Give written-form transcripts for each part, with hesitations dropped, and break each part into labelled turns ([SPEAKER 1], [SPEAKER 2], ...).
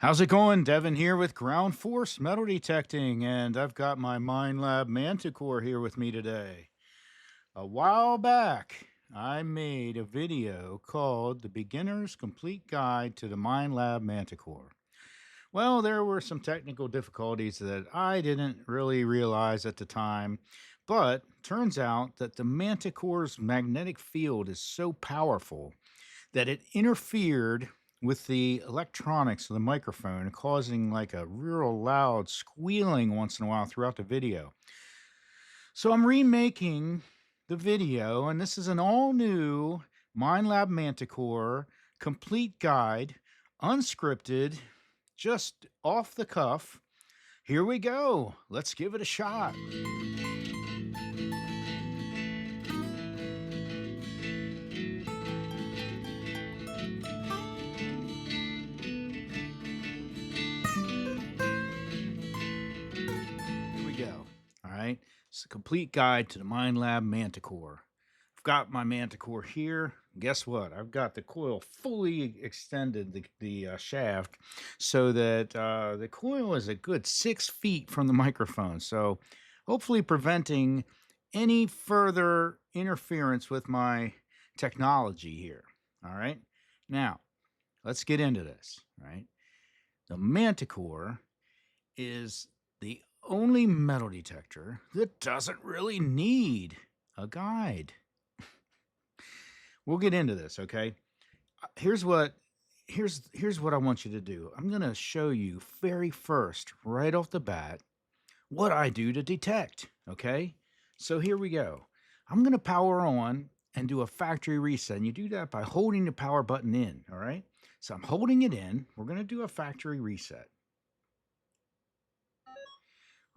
[SPEAKER 1] How's it going? Devin here with Ground Force Metal Detecting, and I've got my MINELAB Manticore here with me today. A while back, I made a video called The Beginner's Complete Guide to the MINELAB Manticore. Well, there were some technical difficulties that I didn't really realize at the time, but turns out that the Manticore's magnetic field is so powerful that it interfered with the electronics of the microphone, causing like a real loud squealing once in a while throughout the video. So I'm remaking the video, and this is an all-new MINELAB Manticore complete guide, unscripted, just off the cuff. Here we go. Let's give it a shot. Here we go. All right. It's a complete guide to the MINELAB Manticore. I've got my Manticore here. Guess what? I've got the coil fully extended, the shaft, so that the coil is a good 6 feet from the microphone. So hopefully preventing any further interference with my technology here. All right. Now, let's get into this. All right. The Manticore is the only metal detector that doesn't really need a guide. We'll get into this, okay? Here's what I want you to do. I'm going to show you very first, right off the bat, what I do to detect, okay? So here we go. I'm going to power on and do a factory reset. And you do that by holding the power button in, all right? So I'm holding it in. We're going to do a factory reset.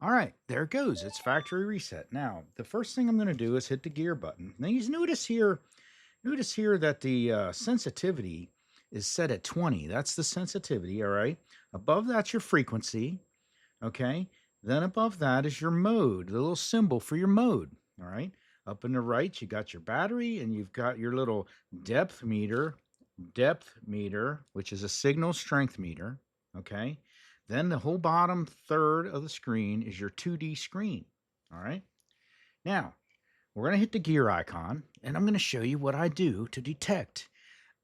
[SPEAKER 1] All right, there it goes. It's factory reset. Now, the first thing I'm going to do is hit the gear button. Now, you notice here that the sensitivity is set at 20. That's the sensitivity, all right? Above that's your frequency, okay? Then above that is your mode, the little symbol for your mode, all right? Up in the right, you got your battery, and you've got your little depth meter, which is a signal strength meter, okay? Then the whole bottom third of the screen is your 2D screen, all right? Now, we're going to hit the gear icon, and I'm going to show you what I do to detect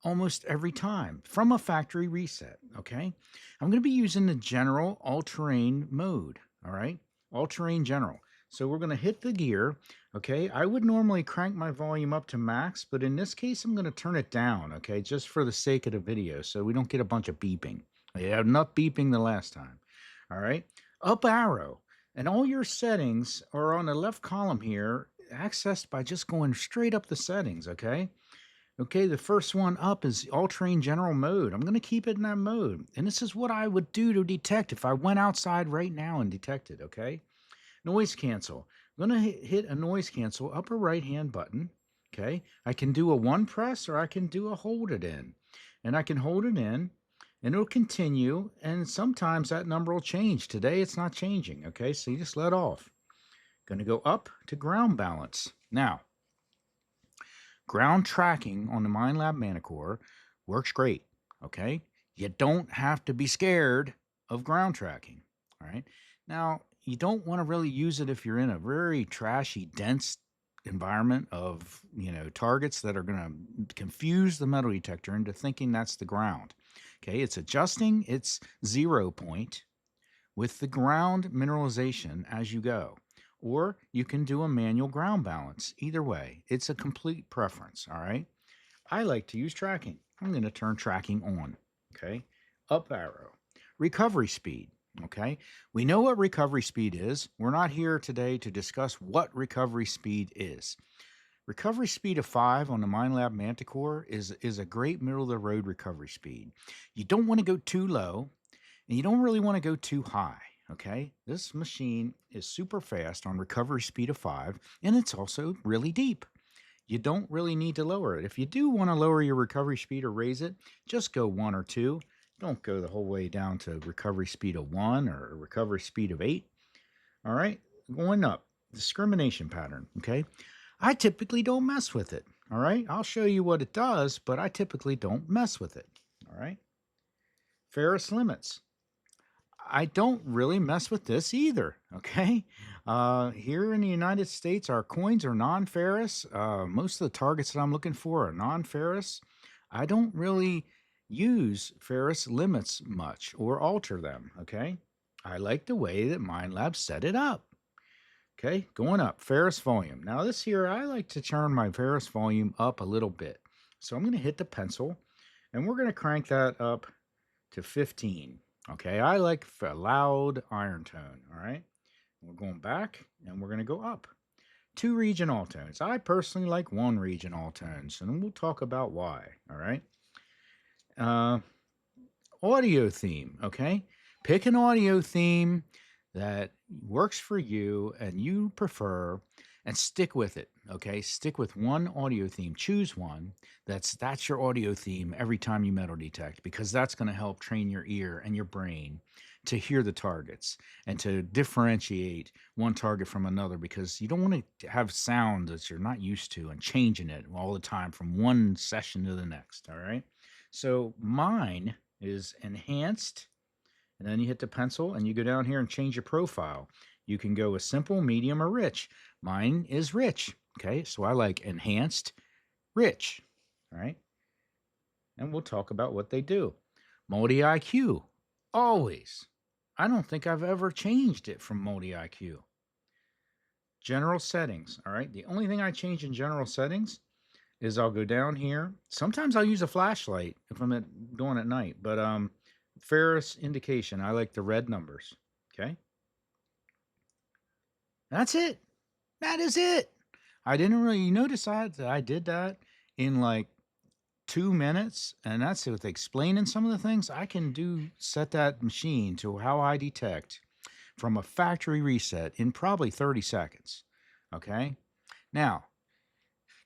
[SPEAKER 1] almost every time from a factory reset, okay? I'm going to be using the general all-terrain mode, all right? All-terrain general. So we're going to hit the gear, okay? I would normally crank my volume up to max, but in this case, I'm going to turn it down, okay? Just for the sake of the video, so we don't get a bunch of beeping. I had enough beeping the last time, all right? Up arrow, and all your settings are on the left column here, accessed by just going straight up the settings, okay? Okay, the first one up is all-terrain general mode. I'm going to keep it in that mode. And this is what I would do to detect if I went outside right now and detected, okay? Noise cancel. I'm going to hit a noise cancel upper right-hand button, okay? I can do a one press or I can do a hold it in. And I can hold it in and it'll continue, and sometimes that number will change. Today it's not changing, okay? So you just let off. Going to go up to ground balance. Now, ground tracking on the MINELAB Manticore works great, okay? You don't have to be scared of ground tracking, all right? Now, you don't want to really use it if you're in a very trashy, dense environment of, targets that are going to confuse the metal detector into thinking that's the ground. Okay, it's adjusting its 0 point with the ground mineralization as you go. Or you can do a manual ground balance. Either way, it's a complete preference, all right? I like to use tracking. I'm going to turn tracking on, okay? Up arrow. Recovery speed, okay? We know what recovery speed is. We're not here today to discuss what recovery speed is. Recovery speed of 5 on the MINELAB Manticore is a great middle-of-the-road recovery speed. You don't want to go too low, and you don't really want to go too high, okay? This machine is super fast on recovery speed of 5, and it's also really deep. You don't really need to lower it. If you do want to lower your recovery speed or raise it, just go 1 or 2. Don't go the whole way down to recovery speed of 1 or recovery speed of 8. All right, going up. Discrimination pattern, okay? I typically don't mess with it, all right? I'll show you what it does, but I typically don't mess with it, all right? Ferrous limits. I don't really mess with this either. Okay. Here in the United States, our coins are non ferrous. Most of the targets that I'm looking for are non ferrous. I don't really use ferrous limits much or alter them. Okay. I like the way that MineLab set it up. Okay. Going up, ferrous volume. Now, this here, I like to turn my ferrous volume up a little bit. So I'm going to hit the pencil and we're going to crank that up to 15. Okay, I like a loud iron tone. All right, we're going back and we're going to go up. 2 region all tones. I personally like 1 region all tones, and we'll talk about why. All right. Uh, Audio theme. Okay, pick an audio theme that works for you and you prefer, and stick with it. Okay, stick with one audio theme. Choose one that's your audio theme every time you metal detect, because that's going to help train your ear and your brain to hear the targets and to differentiate one target from another, because you don't want to have sound that you're not used to and changing it all the time from one session to the next. All right, so mine is enhanced, and then you hit the pencil and you go down here and change your profile. You can go with simple, medium, or rich. Mine is rich. Okay, so I like enhanced, rich. All right, and we'll talk about what they do. Multi IQ, always. I don't think I've ever changed it from multi IQ. General settings. All right, the only thing I change in general settings is I'll go down here. Sometimes I'll use a flashlight if I'm doing at night, but ferrous indication, I like the red numbers. Okay, that's it. That is it. I didn't really notice that I did that in like 2 minutes, and that's with explaining some of the things. I can set that machine to how I detect from a factory reset in probably 30 seconds. Okay, now,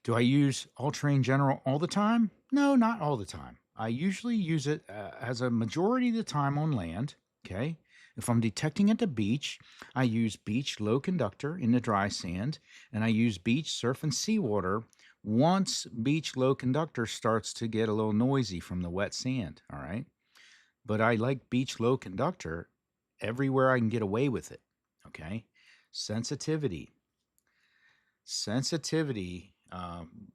[SPEAKER 1] do I use All Terrain General all the time? No, not all the time. I usually use it as a majority of the time on land. Okay. If I'm detecting at the beach, I use beach low conductor in the dry sand, and I use beach surf and seawater once beach low conductor starts to get a little noisy from the wet sand. All right. But I like beach low conductor everywhere I can get away with it. Okay. Sensitivity. Sensitivity,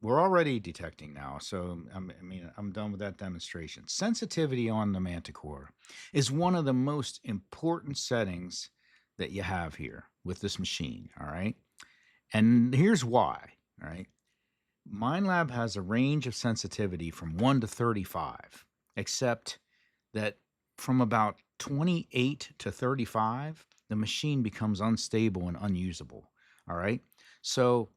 [SPEAKER 1] we're already detecting now, so I'm done with that demonstration. Sensitivity on the Manticore is one of the most important settings that you have here with this machine. All right, and here's why. All right, MineLab has a range of sensitivity from 1 to 35, except that from about 28 to 35, the machine becomes unstable and unusable. All right, so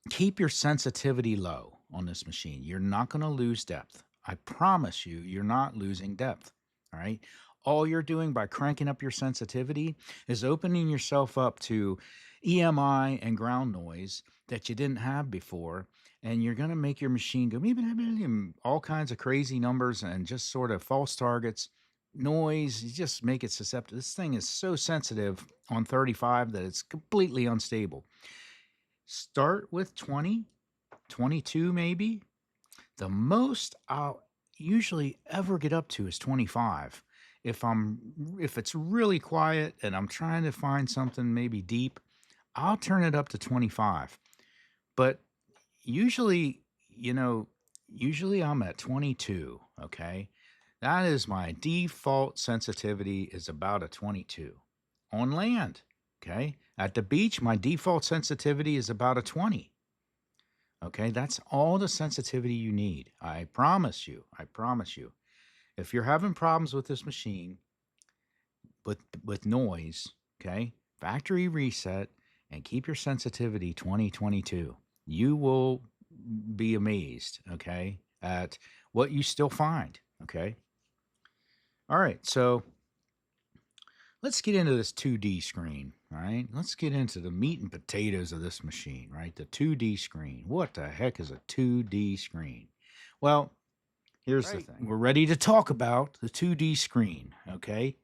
[SPEAKER 1] keep your sensitivity low on this machine. You're not going to lose depth. I promise you, you're not losing depth. All right. All you're doing by cranking up your sensitivity is opening yourself up to EMI and ground noise that you didn't have before. And you're going to make your machine go all kinds of crazy numbers and just sort of false targets, noise. You just make it susceptible. This thing is so sensitive on 35 that it's completely unstable. Start with 20, 22 maybe. The most I'll usually ever get up to is 25. If it's really quiet and I'm trying to find something maybe deep, I'll turn it up to 25. But usually, usually I'm at 22, okay? That is my default sensitivity, is about a 22. On land, okay? At the beach, my default sensitivity is about a 20. Okay, that's all the sensitivity you need. I promise you. I promise you. If you're having problems with this machine with noise, okay, factory reset and keep your sensitivity 2022. You will be amazed, okay, at what you still find, okay? All right, so let's get into this 2D screen, all right? Let's get into the meat and potatoes of this machine, right? The 2D screen. What the heck is a 2D screen? Well, here's the thing. We're ready to talk about the 2D screen, okay?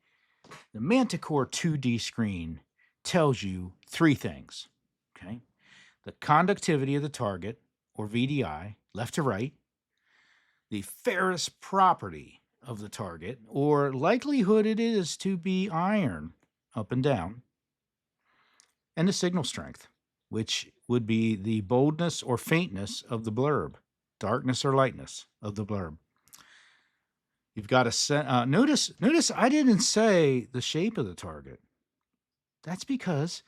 [SPEAKER 1] The Manticore 2D screen tells you 3 things, okay? The conductivity of the target, or VDI, left to right, the ferrous property of the target, or likelihood it is to be iron, up and down, and the signal strength, which would be the boldness or faintness of the blurb, darkness or lightness of the blurb. You've got to notice I didn't say the shape of the target. That's because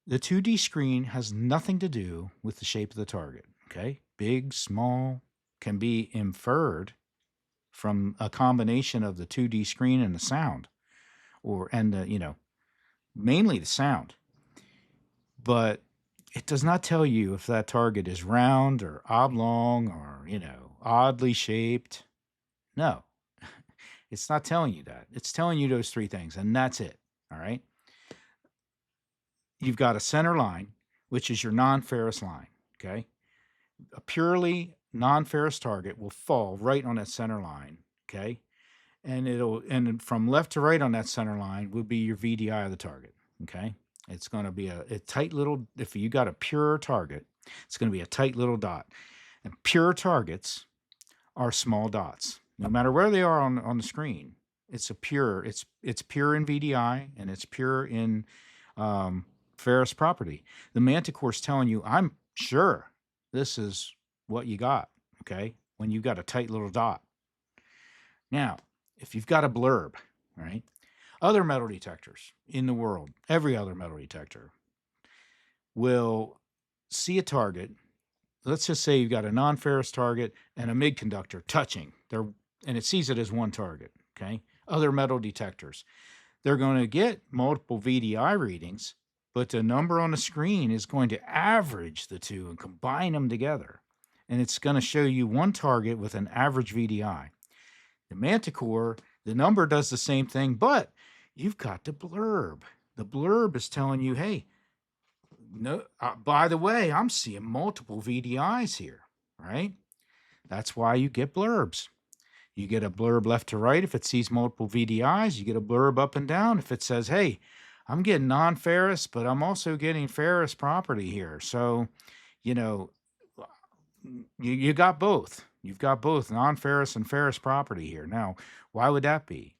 [SPEAKER 1] the 2D screen has nothing to do with the shape of the target. Okay, big, small can be inferred from a combination of the 2D screen and the sound, mainly the sound. But it does not tell you if that target is round or oblong or, oddly shaped. No, it's not telling you that. It's telling you those three things, and that's it. All right. You've got a center line, which is your non-ferrous line. Okay. A purely non-ferrous target will fall right on that center line. Okay. And from left to right on that center line would be your VDI of the target. Okay. It's going to be a tight little, if you got a pure target, it's going to be a tight little dot. And pure targets are small dots, no matter where they are on the screen. It's pure in VDI, and it's pure in ferrous property. The Manticore is telling you, I'm sure this is what you got. Okay. When you've got a tight little dot. Now, if you've got a blurb, right? Other metal detectors in the world, every other metal detector will see a target. Let's just say you've got a non-ferrous target and a MIG conductor touching there, and it sees it as one target. Okay. Other metal detectors, they're going to get multiple VDI readings, but the number on the screen is going to average the two and combine them together. And it's going to show you one target with an average VDI. The Manticore, the number does the same thing, but you've got the blurb. The blurb is telling you, hey, no, by the way, I'm seeing multiple VDIs here, right? That's why you get blurbs. You get a blurb left to right if it sees multiple VDIs. You get a blurb up and down if it says, hey, I'm getting non-ferrous, but I'm also getting ferrous property here. So, you got both. You've got both non-ferrous and ferrous property here. Now, why would that be?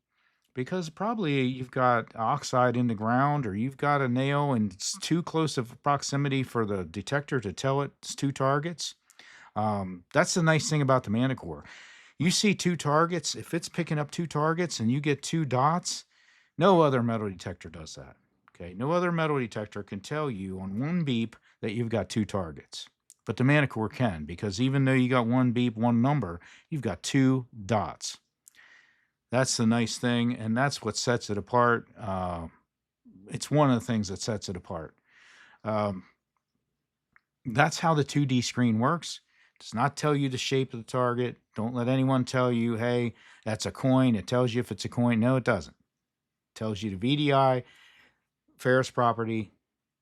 [SPEAKER 1] Because probably you've got oxide in the ground, or you've got a nail and it's too close of proximity for the detector to tell it's two targets. That's the nice thing about the Manticore. You see two targets, if it's picking up two targets and you get two dots, no other metal detector does that. Okay, no other metal detector can tell you on one beep that you've got two targets. But the Manticore can, because even though you got one beep, one number, you've got two dots. That's the nice thing, and that's what sets it apart. It's one of the things that sets it apart. That's how the 2D screen works. It does not tell you the shape of the target. Don't let anyone tell you, hey, that's a coin. It tells you if it's a coin. No, it doesn't. It tells you the VDI, ferrous property,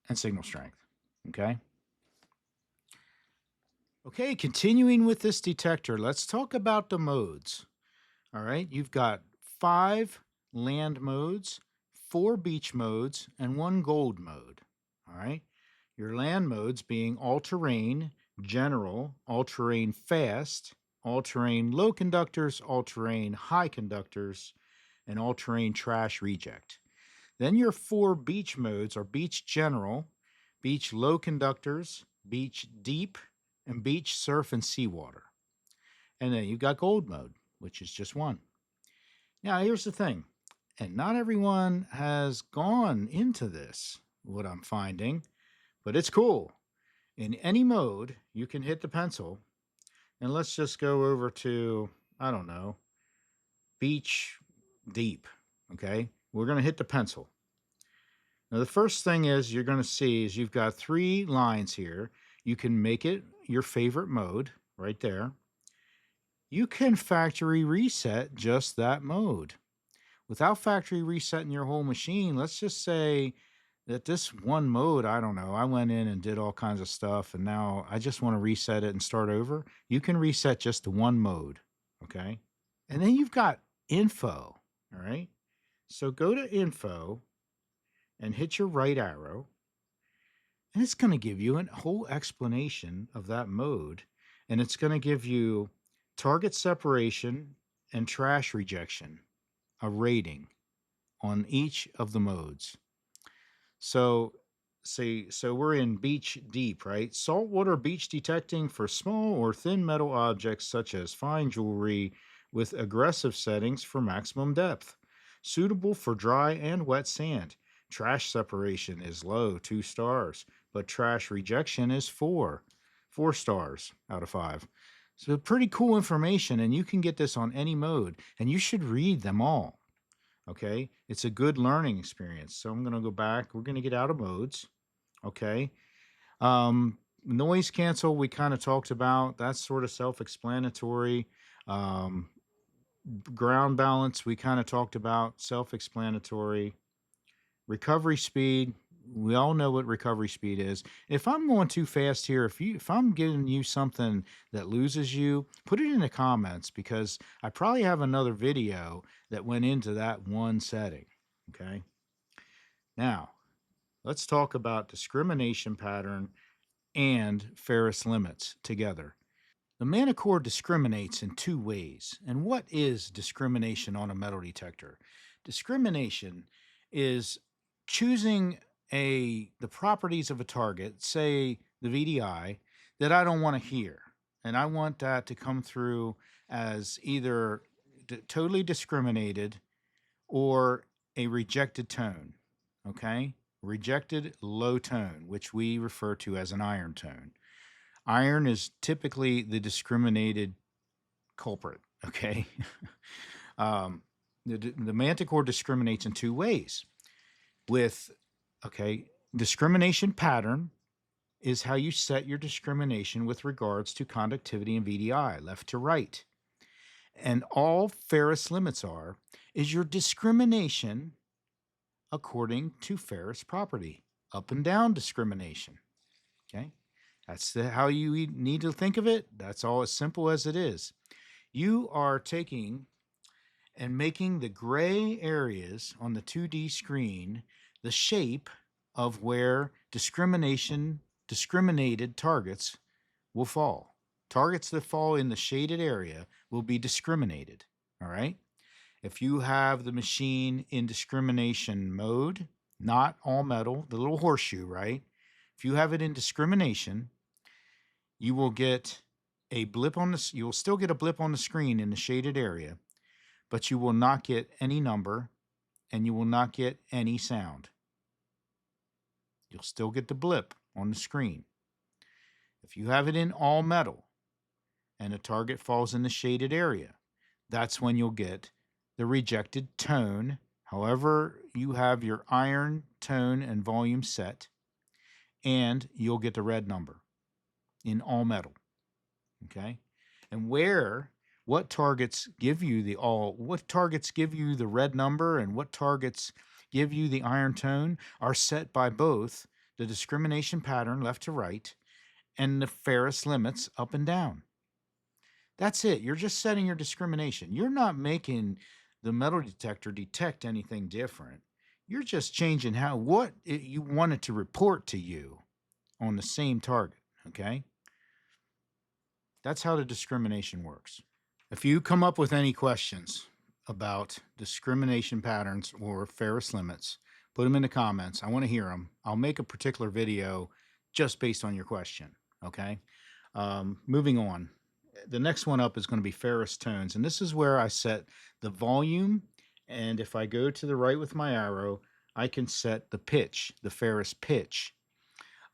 [SPEAKER 1] and signal strength. Okay? Okay, continuing with this detector, let's talk about the modes. All right, you've got 5 land modes, 4 beach modes, and 1 gold mode. All right, your land modes being all-terrain, general, all-terrain fast, all-terrain low conductors, all-terrain high conductors, and all-terrain trash reject. Then your 4 beach modes are beach general, beach low conductors, beach deep, and beach surf and seawater. And then you've got gold mode, which is just 1. Now, here's the thing, and not everyone has gone into this, what I'm finding, but it's cool. In any mode, you can hit the pencil, and let's just go over to, I don't know, beach deep, okay? We're going to hit the pencil. Now, the first thing is you're going to see is you've got 3 lines here. You can make it your favorite mode right there. You can factory reset just that mode. Without factory resetting your whole machine, let's just say that this one mode, I don't know, I went in and did all kinds of stuff, and now I just want to reset it and start over. You can reset just the one mode, okay? And then you've got info, all right? So go to info and hit your right arrow, and it's going to give you a whole explanation of that mode, and it's going to give you target separation, and trash rejection, a rating on each of the modes. So, so we're in beach deep, right? Saltwater beach detecting for small or thin metal objects such as fine jewelry with aggressive settings for maximum depth. Suitable for dry and wet sand. Trash separation is low, 2 stars, but trash rejection is 4 stars out of 5. So pretty cool information, and you can get this on any mode, and you should read them all. Okay, it's a good learning experience. So I'm going to go back. We're going to get out of modes. Okay, noise cancel we kind of talked about. That's sort of self-explanatory. Um, Ground balance we kind of talked about, self-explanatory. Recovery speed, we all know what recovery speed is. If I'm going too fast here, if I'm giving you something that loses you, put it in the comments, because I probably have another video that went into that one setting. Okay. Now, let's talk about discrimination pattern and Ferris limits together. The Manticore discriminates in 2 ways. And what is discrimination on a metal detector? Discrimination is choosing the properties of a target, say the VDI, that I don't want to hear. And I want that to come through as either totally discriminated or a rejected tone. Okay? Rejected low tone, which we refer to as an iron tone. Iron is typically the discriminated culprit. Okay. The Manticore discriminates in 2 ways. With, okay, discrimination pattern is how you set your discrimination with regards to conductivity and VDI, left to right. And all Ferris limits is your discrimination according to Ferris property, up and down discrimination. Okay. That's how you need to think of it. That's all as simple as it is. You are taking and making the gray areas on the 2D screen the shape of where discriminated targets will fall. Targets that fall in the shaded area will be discriminated. All right. If you have the machine in discrimination mode, not all metal, the little horseshoe, right? If you have it in discrimination, you will get a blip on this. You will still get a blip on the screen in the shaded area, but you will not get any number and you will not get any sound. You'll still get the blip on the screen. If you have it in all metal and a target falls in the shaded area, that's when you'll get the rejected tone, however you have your iron tone and volume set, and you'll get the red number in all metal. Okay. And what targets give you the red number and what targets give you the iron tone are set by both the discrimination pattern left to right and the Ferris limits up and down. That's it. You're just setting your discrimination. You're not making the metal detector detect anything different. You're just changing you want it to report to you on the same target. Okay. That's how the discrimination works. If you come up with any questions about discrimination patterns or Ferris limits, put them in the comments. I want to hear them. I'll make a particular video just based on your question. Okay. Moving on. The next one up is going to be Ferris tones. And this is where I set the volume. And if I go to the right with my arrow, I can set the pitch, the Ferris pitch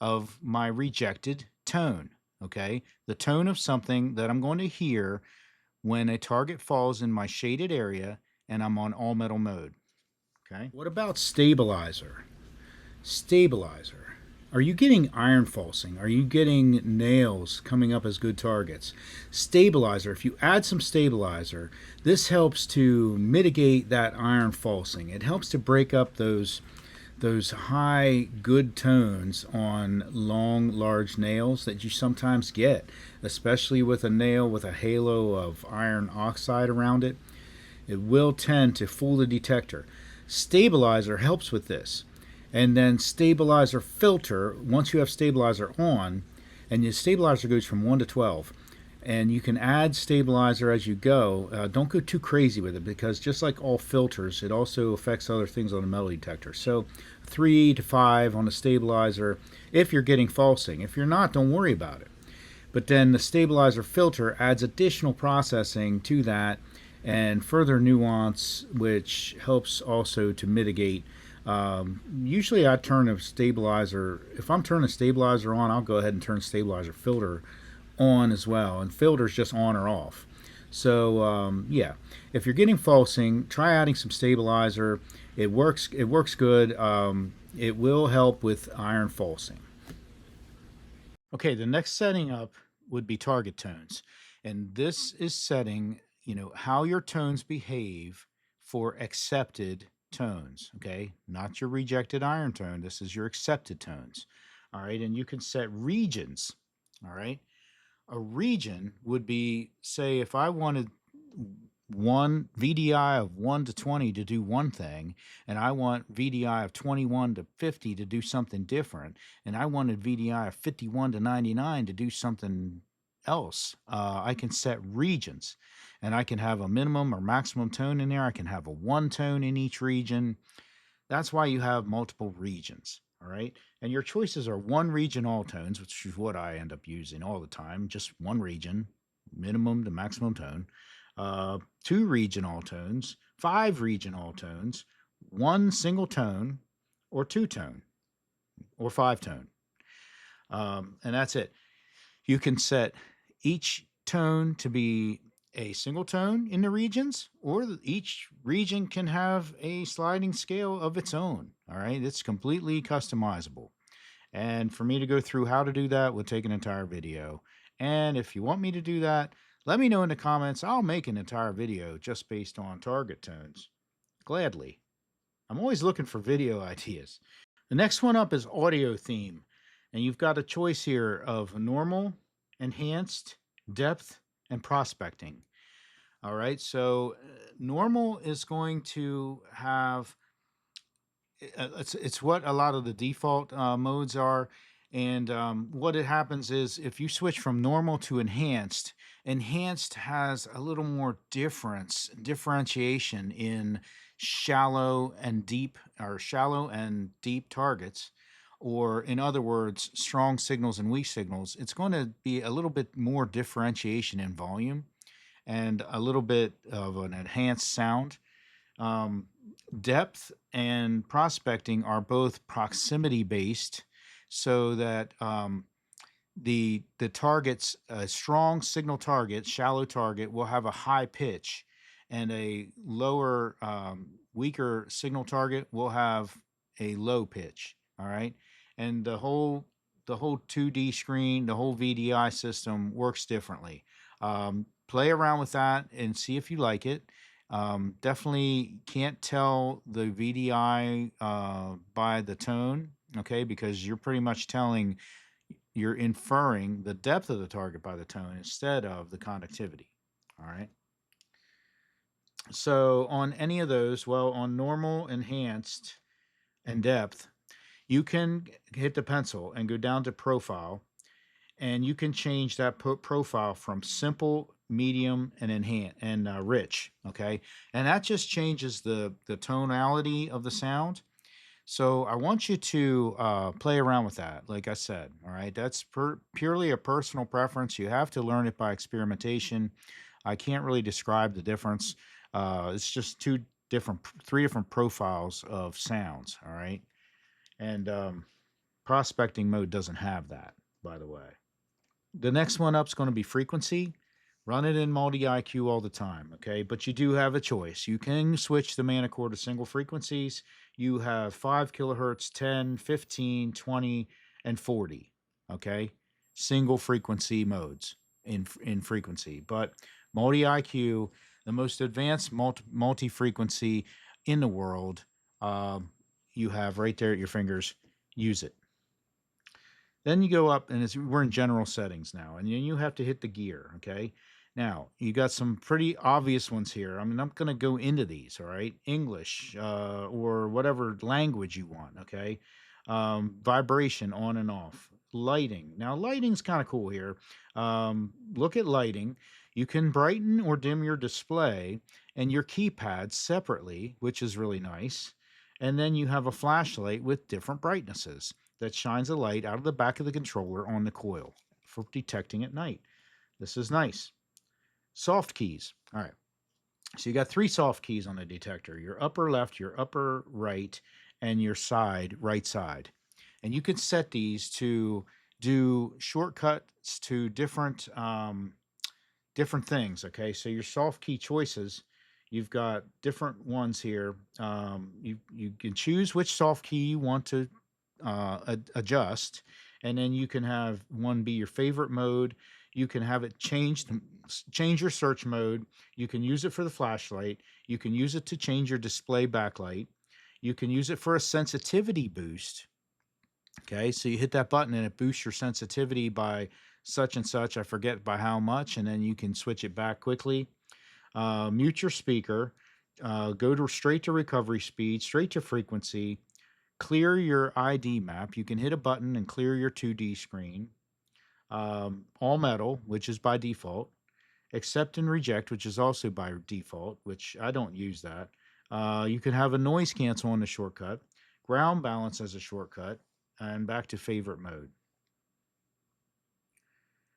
[SPEAKER 1] of my rejected tone. Okay. The tone of something that I'm going to hear when a target falls in my shaded area and I'm on all metal mode. Okay. What about stabilizer? Stabilizer. Are you getting iron falsing? Are you getting nails coming up as good targets? Stabilizer, if you add some stabilizer, this helps to mitigate that iron falsing. It helps to break up those high good tones on long, large nails that you sometimes get, especially with a nail with a halo of iron oxide around it. It will tend to fool the detector. Stabilizer helps with this. And then stabilizer filter, once you have stabilizer on, and your stabilizer goes from 1 to 12, and you can add stabilizer as you go. Don't go too crazy with it, because just like all filters, it also affects other things on the metal detector. So 3 to 5 on the stabilizer if you're getting falsing. If you're not, don't worry about it. But then the stabilizer filter adds additional processing to that and further nuance, which helps also to mitigate. Usually I turn a stabilizer, if I'm turning a stabilizer on, I'll go ahead and turn stabilizer filter on as well, and filter's just on or off. So yeah, if you're getting falsing, try adding some stabilizer. It works. It works good. It will help with iron falsing. Okay, the next setting up would be target tones. And this is setting, how your tones behave for accepted tones, okay? Not your rejected iron tone. This is your accepted tones. All right, and you can set regions. All right. A region would be, say, if I wanted one VDI of 1 to 20 to do one thing, and I want VDI of 21 to 50 to do something different, and I wanted VDI of 51 to 99 to do something else. I can set regions, and I can have a minimum or maximum tone in there. I can have a one tone in each region. That's why you have multiple regions. All right. And your choices are one region all tones, which is what I end up using all the time. Just one region, minimum to maximum tone. Two region all tones, five region all tones, one single tone, or two tone, or five tone. And that's it. You can set each tone to be a single tone in the regions, or each region can have a sliding scale of its own. All right, it's completely customizable. And for me to go through how to do that would take an entire video. And if you want me to do that, let me know in the comments. I'll make an entire video just based on target tones. Gladly. I'm always looking for video ideas. The next one up is audio theme. And you've got a choice here of normal, enhanced, depth, and prospecting. All right, so normal is going to have it's what a lot of the default modes are, and what it happens is if you switch from normal to enhanced, enhanced has a little more differentiation in shallow and deep, or shallow and deep targets, or in other words, strong signals and weak signals. It's going to be a little bit more differentiation in volume and a little bit of an enhanced sound. um, Depth and prospecting are both proximity based, so that the targets, a strong signal target, shallow target, will have a high pitch, and a lower, weaker signal target will have a low pitch. All right, and the whole 2D screen, the whole VDI system works differently. Play around with that and see if you like it. Definitely can't tell the VDI by the tone, okay, because you're pretty much you're inferring the depth of the target by the tone instead of the conductivity. All right. So on any of those, well, on normal, enhanced, and depth, you can hit the pencil and go down to profile, and you can change that profile from simple, medium, and enhance and rich. Okay, and that just changes the tonality of the sound. So I want you to play around with that. Like I said, all right, that's purely a personal preference. You have to learn it by experimentation. I can't really describe the difference. It's just three different profiles of sounds. All right, and prospecting mode doesn't have that, by the way. The next one up is going to be frequency. Run it in multi IQ all the time, okay? But you do have a choice. You can switch the MANTICORE to single frequencies. You have 5 kilohertz, 10, 15, 20, and 40, okay? Single frequency modes in frequency. But multi IQ, the most advanced multi frequency in the world, you have right there at your fingers. Use it. Then you go up, and we're in general settings now, and then you have to hit the gear. Okay. Now you got some pretty obvious ones here. I mean, I'm going to go into these. All right, English or whatever language you want. Okay, vibration on and off, lighting. Now, lighting's kind of cool here. Look at lighting. You can brighten or dim your display and your keypad separately, which is really nice. And then you have a flashlight with different brightnesses that shines a light out of the back of the controller on the coil for detecting at night. This is nice. Soft keys. All right. So you got three soft keys on the detector: your upper left, your upper right, and your right side. And you can set these to do shortcuts to different things. Okay, so your soft key choices, you've got different ones here. You can choose which soft key you want to adjust, and then you can have one be your favorite mode. You can have it change your search mode. You can use it for the flashlight. You can use it to change your display backlight. You can use it for a sensitivity boost. Okay, so you hit that button and it boosts your sensitivity by such and such. I forget by how much, and then you can switch it back quickly. Mute your speaker. Go to straight to recovery speed, straight to frequency. Clear your ID map. You can hit a button and clear your 2D screen. All metal, which is by default. Accept and reject, which is also by default, which I don't use that. You can have a noise cancel on the shortcut. Ground balance as a shortcut, and back to favorite mode.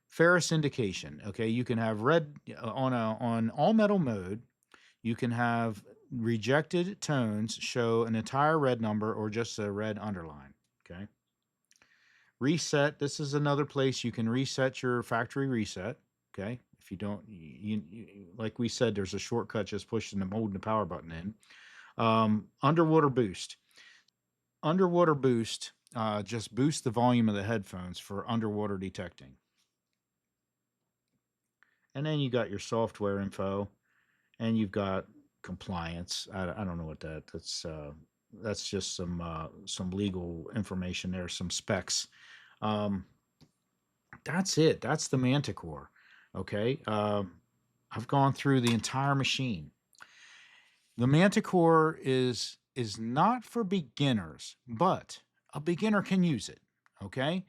[SPEAKER 1] Ferrous indication. Okay, you can have red on all metal mode. You can have rejected tones show an entire red number or just a red underline. Okay. Reset. This is another place you can reset your factory reset. Okay. If you don't, like we said, there's a shortcut just pushing the holding the power button in. Underwater boost. Underwater boost just boosts the volume of the headphones for underwater detecting. And then you got your software info, and you've got compliance. I don't know what that's just some legal information there, some specs. Um, that's it. That's the Manticore. Okay. I've gone through the entire machine. The Manticore is not for beginners, but a beginner can use it. Okay.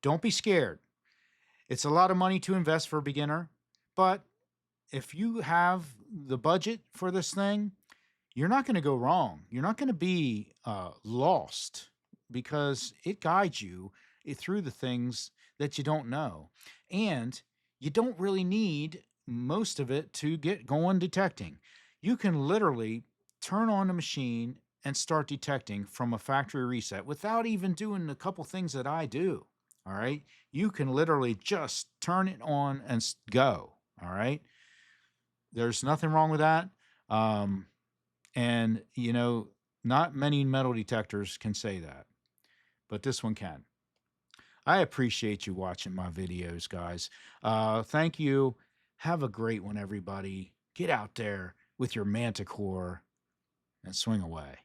[SPEAKER 1] Don't be scared. It's a lot of money to invest for a beginner, but if you have the budget for this thing, you're not going to go wrong. You're not going to be lost because it guides you through the things that you don't know. And you don't really need most of it to get going detecting. You can literally turn on the machine and start detecting from a factory reset without even doing a couple things that I do. All right. You can literally just turn it on and go. All right. There's nothing wrong with that. And, not many metal detectors can say that, but this one can. I appreciate you watching my videos, guys. Thank you. Have a great one, everybody. Get out there with your Manticore and swing away.